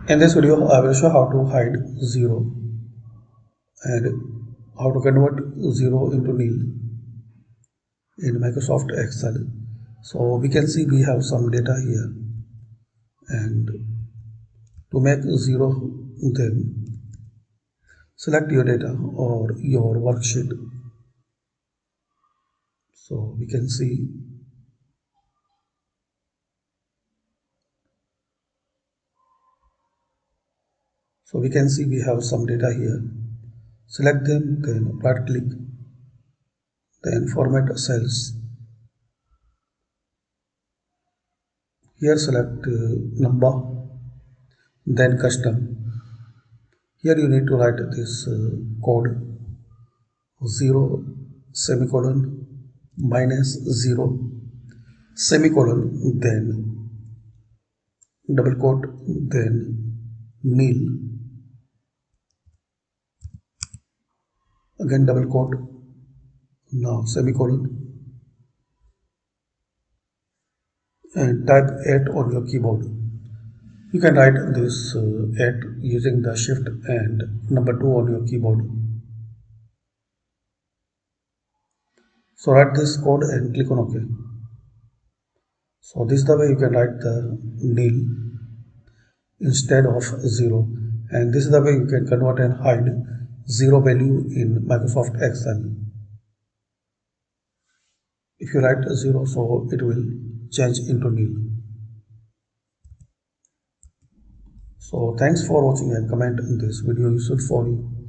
In this video, I will show how to hide 0 and how to convert 0 into nil in Microsoft Excel. So we can see we have some data here, and to make 0, then select your data or your worksheet. So we can see we have some data here. Select them, then right click, then format cells. Here select number, then custom. Here you need to write this code 0 semicolon minus 0 semicolon, then double quote, then nil, again double quote, now semicolon, and type 8 on your keyboard. You can write this 8 using the shift and number 2 on your keyboard. So write this code and click on OK. So this is the way you can write the nil instead of 0, and this is the way you can convert and hide 0 value in Microsoft Excel. If you write 0, so it will change into nil. So thanks for watching, and comment in this video useful for you.